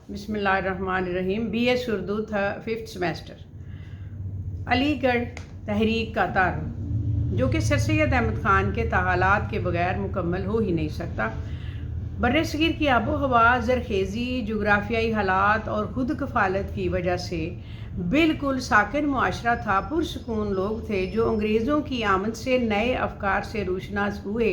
बिस्मिल्लाहिर्रहमानिर्रहीम। BS उर्दू था 5th semester. Aligarh तहरीक का तारुफ, जो कि सर सैयद अहमद ख़ान के ताहालात के बगैर मुकम्मल हो ही नहीं सकता। बर्रसगीर की आबो हवा, ज़रखेज़ी, जोग्राफियाई हालात और खुद कफ़ालत की वजह से बिल्कुल साकिन मुआशरा था। पुरसकून लोग थे जो अंग्रेज़ों की आमद से नए अफकार से रोशनास हुए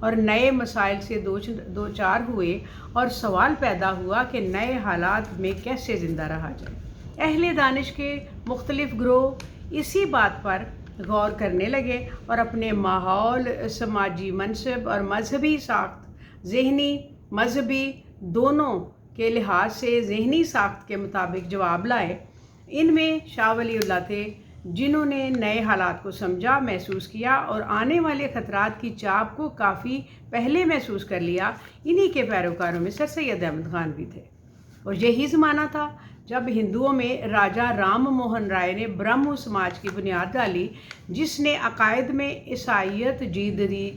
और नए मसाइल से दो चार हुए, और सवाल पैदा हुआ कि नए हालात में कैसे ज़िंदा रहा जाए। अहले दानिश के मुख्तलिफ ग्रोह इसी बात पर गौर करने लगे और अपने माहौल, समाजी मनसब और मजहबी साख्त, ज़हनी मजहबी दोनों के लिहाज से ज़हनी साख्त के मुताबिक जवाब लाए। इनमें शाह वलीउल्लाह थे, जिन्होंने नए हालात को समझा, महसूस किया और आने वाले ख़तरात की चाप को काफ़ी पहले महसूस कर लिया। इन्हीं के पैरोकारों में सर सैयद अहमद ख़ान भी थे। और यही ज़माना था जब हिंदुओं में राजा राम मोहन राय ने ब्रह्म समाज की बुनियाद डाली, जिसने अकायद में ईसाईयत,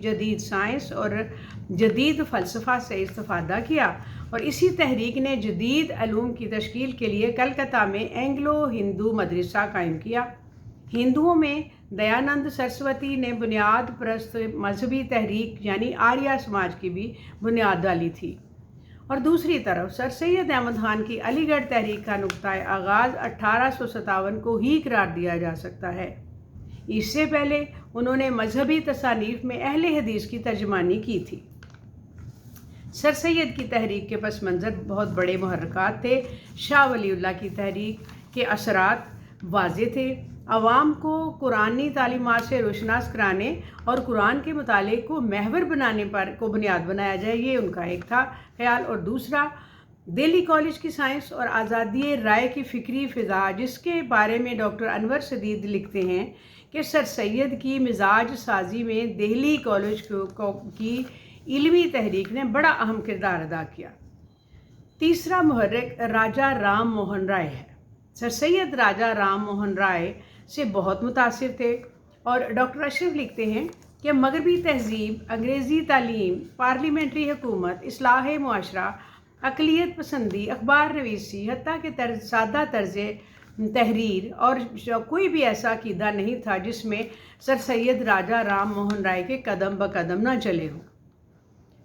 जदीद साइंस और जदीद फ़लसफ़ा से इस्तिफ़ादा किया। और इसी तहरीक ने जदीद अलूम की तश्कील के लिए कलकत्ता में एंग्लो हिंदू मदरसा कायम किया। हिंदुओं में दयानंद सरस्वती ने बुनियाद परस्त मजहबी तहरीक यानी आर्या समाज की भी बुनियाद डाली थी। और दूसरी तरफ सर सैयद अहमद ख़ान की अलीगढ़ तहरीक का नुक्ता आगाज़ 1857 को ही करार दिया जा सकता है। इससे पहले उन्होंने मजहबी तसानीफ़ में अहले हदीस की तर्जमानी की थी। सर सैयद की तहरीक के पस मंज़र बहुत बड़े मुहर्रिकात थे। शाह वलीउल्लाह की तहरीक के असरात वाज़े थे। अवाम को कुरानी तालीमात से रोशनास कराने और कुरान के मुताले को महवर बनाने पर को बुनियाद बनाया जाए, ये उनका एक था ख्याल। और दूसरा, दिल्ली कॉलेज की साइंस और आज़ादी राय की फ़िक्री फ़िज़ा, जिसके बारे में डॉक्टर अनवर सदीद लिखते हैं कि सर सैयद की मिजाज साजी में दिल्ली कॉलेज की इल्मी तहरीक ने बड़ा अहम किरदार अदा किया। तीसरा मुहर्रिक राजा राम मोहन राय है। सर सैयद राजा राम मोहन राय से बहुत मुतासिर थे। और डॉक्टर अशरफ लिखते हैं कि मगरबी तहज़ीब, अंग्रेज़ी तालीम, पार्लियामेंट्री हुकूमत, इस्लाह मुआशरा, अक़लियत पसंदी, अखबार नवीसी, हत्ता के सादा तर्ज़ तहरीर और कोई भी ऐसा क़ीदा नहीं था जिसमें सर सैयद राजा राम मोहन राय के कदम ब कदम न चले हों।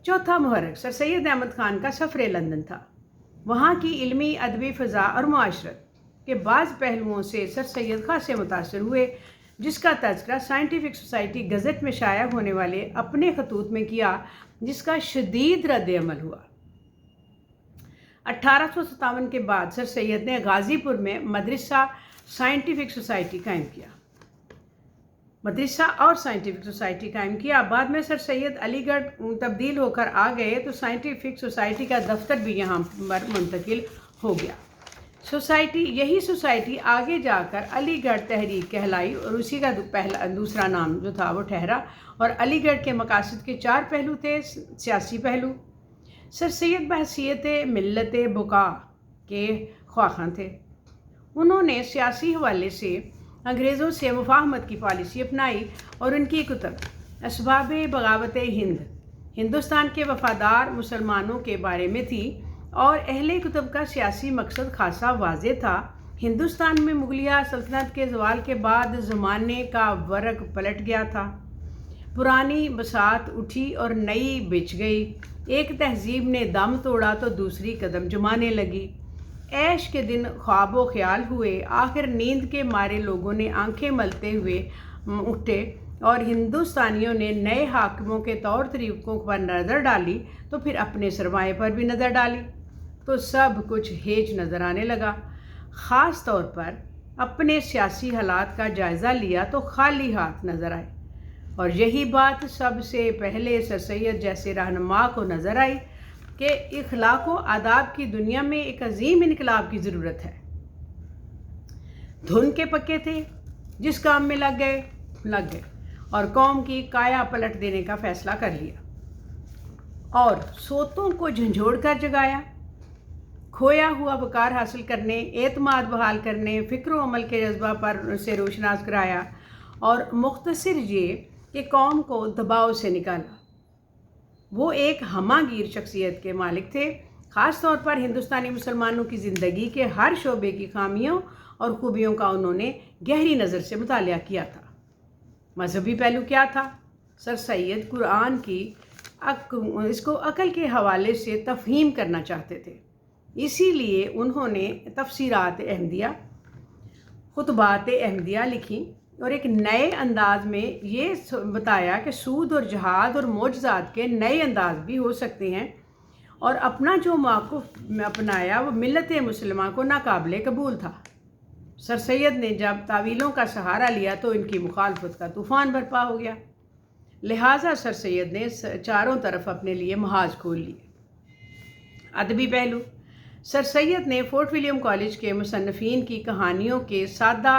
चौथा मुहर्रिक सर सैयद अहमद ख़ान का सफ़र लंदन था। वहाँ की इल्मी, अदबी फ़ज़ा और मुआशरत के बाज़ पहलुओं से सर सैयद खासे मुतासिर हुए, जिसका तज़किरा साइंटिफिक सोसाइटी गज़ट में शाया होने वाले अपने खतूत में किया, जिसका शदीद रद्द अमल हुआ। 1857 के बाद सर सैयद ने गाज़ीपुर में मदरसा साइंटिफिक सोसाइटी कायम किया। बाद में सर सैयद अलीगढ़ तब्दील होकर आ गए तो साइंटिफिक सोसाइटी का दफ्तर भी यहाँ पर मुंतकिल हो गया। यही सोसाइटी आगे जाकर अलीगढ़ तहरीक कहलाई और उसी का दूसरा नाम जो था वो ठहरा। और अलीगढ़ के मकासद के 4 पहलू थे। सियासी पहलू, सर सैयद बहसीयत मिल्लत बुका के ख्वाहां थे। उन्होंने सियासी हवाले से अंग्रेज़ों से मुफाहमत की पॉलिसी अपनाई और उनकी कुतब असबाब बगावत हिंदुस्तान के वफ़ादार मुसलमानों के बारे में थी। और अहले कुतब का सियासी मकसद खासा वाज़े था। हिंदुस्तान में मुगलिया सल्तनत के ज़वाल के बाद ज़माने का वर्क पलट गया था। पुरानी बसात उठी और नई बिछ गई। एक तहज़ीब ने दम तोड़ा तो दूसरी कदम जमाने लगी। ऐश के दिन ख्वाबो ख्याल हुए। आखिर नींद के मारे लोगों ने आंखें मलते हुए उठे और हिंदुस्तानियों ने नए हाकिमों के तौर तरीक़ों पर नज़र डाली, तो फिर अपने सरमाए पर भी नज़र डाली, तो सब कुछ हेज नज़र आने लगा। ख़ास तौर पर अपने सियासी हालात का जायज़ा लिया तो खाली हाथ नज़र आए। और यही बात सबसे पहले सर सैयद जैसे रहनुमा को नज़र आई कि इखलाक व आदाब की दुनिया में एक अजीम इनकलाब की ज़रूरत है। धुन के पक्के थे, जिस काम में लग गए और कौम की काया पलट देने का फ़ैसला कर लिया और सोतों को झंझोड़ कर जगाया। खोया हुआ वक़ार हासिल करने, एतमाद बहाल करने, फ़िक्र अमल के जज्बा पर से रोशनास कराया और मुख्तसर ये कि कौम को दबाव से निकाला। वो एक हमागीर शख्सियत के मालिक थे। ख़ास तौर पर हिंदुस्तानी मुसलमानों की ज़िंदगी के हर शोबे की खामियों और खूबियों का उन्होंने गहरी नज़र से मुतालिया किया था। मजहबी पहलू क्या था? सर सैयद कुरान की इसको अक़ल के हवाले से तफ़हीम करना चाहते थे। इसीलिए उन्होंने तफसीरात अहमदिया, खुतबात अहमदिया लिखी और एक नए अंदाज में ये बताया कि सूद और जहाद और मोजज़ात के नए अंदाज भी हो सकते हैं, और अपना जो मौक़िफ़ अपनाया वो मिल्लत मुस्लिमा को नाकाबिले कबूल था। सर सैयद ने जब तावीलों का सहारा लिया तो इनकी मुखालफत का तूफ़ान बर्पा हो गया। लिहाजा सर सैयद ने चारों तरफ अपने लिए महाज खोल लिए। अदबी पहलू: सर सैयद ने फोर्ट विलियम कॉलेज के मुसन्निफ़ीन की कहानियों के सादा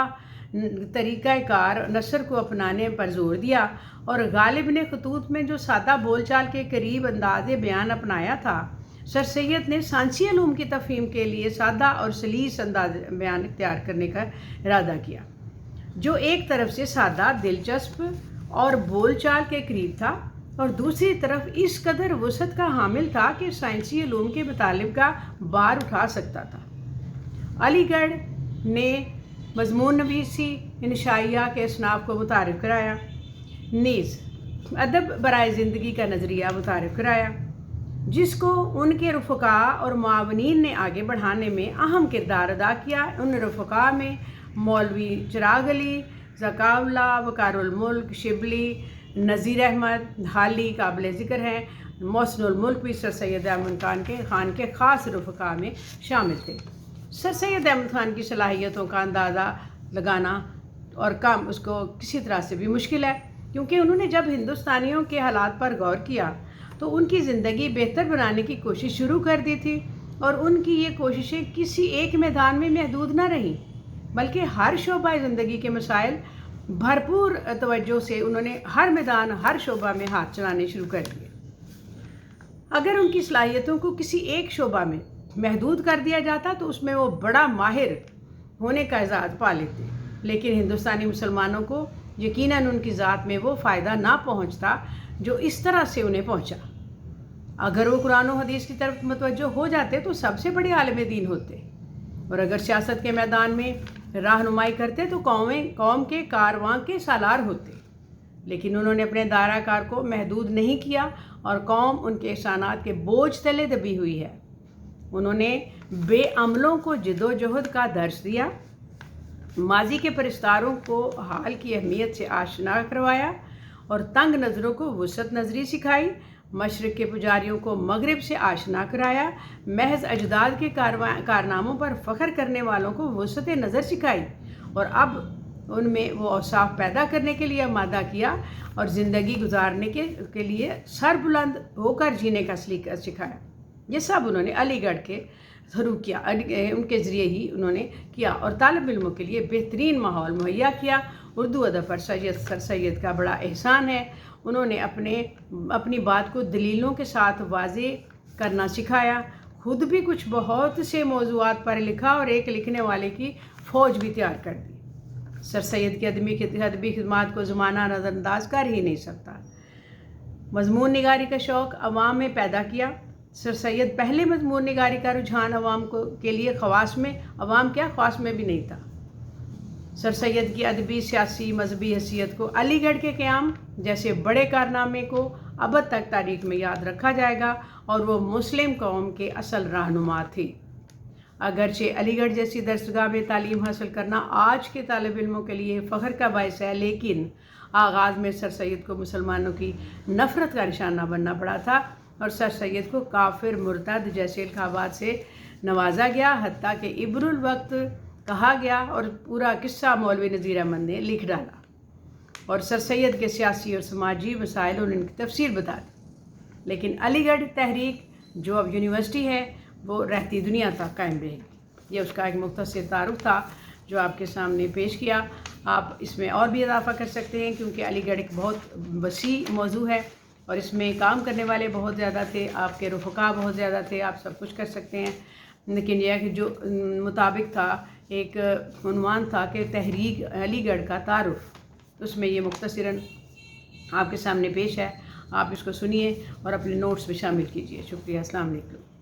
तरीक़ाकार नसर को अपनाने पर जोर दिया, और गालिब ने खतूत में जो सादा बोलचाल के करीब अंदाज़ बयान अपनाया था, सर सैयद ने सांसी अलूम की तफ़हीम के लिए सादा और सलीस अंदाज बयान इख्तियार करने का इरादा किया, जो एक तरफ से सादा, दिलचस्प और बोलचाल के करीब था, और दूसरी तरफ इस कदर वसअत का हामिल था कि साइंसी अलूम के मुतालिब का बार उठा सकता था। अलीगढ़ ने मज़मून नवीसी इंशाइया के असनाफ़ को मुतारिफ़ कराया, नीज़ अदब बराए ज़िंदगी का नज़रिया मुतारिफ़ कराया, जिसको उनके रुफ़क़ा और मुआवनीन ने आगे बढ़ाने में अहम किरदार अदा किया। उन रुफ़क़ा में मौलवी चिराग अली, ज़काउल्ला, वक़ारुल मुल्क, शिबली, नज़ीर अहमद, हाली काबिल ज़िक्र हैं। मोहसिनुल मुल्क भी सर सैयद अहमद खान के ख़ास रुफ़क़ा में शामिल थे। सर सैयद अहमद खान की सलाहियतों का अंदाज़ा लगाना और कम उसको किसी तरह से भी मुश्किल है, क्योंकि उन्होंने जब हिंदुस्तानियों के हालात पर गौर किया तो उनकी ज़िंदगी बेहतर बनाने की कोशिश शुरू कर दी थी, और उनकी ये कोशिशें किसी एक मैदान में महदूद न रहीं, बल्कि हर शोबा ज़िंदगी के मसाइल भरपूर तवज्जो से उन्होंने हर मैदान, हर शोबा में हाथ चलाने शुरू कर दिए। अगर उनकी सलाहियतों को किसी एक शोबा में महदूद कर दिया जाता तो उसमें वो बड़ा माहिर होने का एजाज़ पा लेते, लेकिन हिंदुस्तानी मुसलमानों को यकीनन उनकी ज़ात में वो फ़ायदा ना पहुँचता जो इस तरह से उन्हें पहुँचा। अगर वो कुरान और हदीस की तरफ मुतवज्जो हो जाते तो सबसे बड़े आलिम दीन होते, और अगर सियासत के मैदान में रहनुमाई करते तो कौम के कारवां के सालार होते। लेकिन उन्होंने अपने दायरा कार को महदूद नहीं किया और कौम उनके एहसानात के बोझ तले दबी हुई है। उन्होंने बेअमलों को जिद्दोजहद का दर्स दिया, माजी के परिस्तारों को हाल की अहमियत से आशना करवाया और तंग नज़रों को वसअत नज़री सिखाई, मशरिक़ के पुजारियों को मगरिब से आशना कराया, महज अजदाद के कारनामों पर फ़ख्र करने वालों को वसअत नज़र सिखाई, और अब उनमें वो औसाफ पैदा करने के लिए आमादा किया और ज़िंदगी गुजारने के लिए सर बुलंद होकर जीने का सलीका सिखाया। ये सब उन्होंने अलीगढ़ के थ्रू किया, उनके ज़रिए ही उन्होंने किया, और तालिब इल्मों के लिए बेहतरीन माहौल मुहैया किया। उर्दू अदब पर सर सैयद का बड़ा एहसान है। उन्होंने अपनी बात को दलीलों के साथ वाज़े करना सिखाया, खुद भी कुछ बहुत से मौज़ूआत पर लिखा और एक लिखने वाले की फ़ौज भी तैयार कर दी। सर सैयद की अदबी खिदमात को ज़माना नज़रअंदाज कर ही नहीं सकता। मज़मून निगारी का शौक़ अवाम में पैदा किया। सर सैयद पहले मज़मून निगारी का रुझान अवाम के लिए ख़वास में भी नहीं था। सर सैयद की अदबी, सियासी, मजहबी हैसियत को अलीगढ़ के क़याम जैसे बड़े कारनामे को अब तक तारीख़ में याद रखा जाएगा, और वो मुस्लिम कौम के असल रहनुमा थे। अगरचे अलीगढ़ जैसी दरसगाह में तालीम हासिल करना आज के तालिब इल्मों के लिए फ़ख्र का बायस है, लेकिन आगाज़ में सर सैयद को मुसलमानों की नफ़रत का निशाना बनना पड़ा था, और सर सैयद को काफिर, मुर्तद जैसे इल्क़ाबात से नवाजा गया, हत्ता कि इब्रुल वक्त कहा गया, और पूरा किस्सा मौलवी नज़ीर अहमद ने लिख डाला, और सर सैयद के सियासी और समाजी मसाइल और उनकी तफसीर बता दी। लेकिन अलीगढ़ तहरीक जो अब यूनिवर्सिटी है वो रहती दुनिया तक कायम रहेगी। ये उसका एक मुख्तसर तारुफ था जो आपके सामने पेश किया। आप इसमें और भी इजाफा कर सकते हैं, क्योंकि अलीगढ़ एक बहुत वसी मौजू है और इसमें काम करने वाले बहुत ज़्यादा थे, आपके रुफ़क़ा बहुत ज़्यादा थे, आप सब कुछ कर सकते हैं। लेकिन यह कि जो मुताबिक था, एक उन्वान था कि तहरीक अलीगढ़ का तारुफ, उसमें ये मुख्तसरन आपके सामने पेश है। आप इसको सुनिए और अपने नोट्स में शामिल कीजिए। शुक्रिया। अस्सलाम वालेकुम।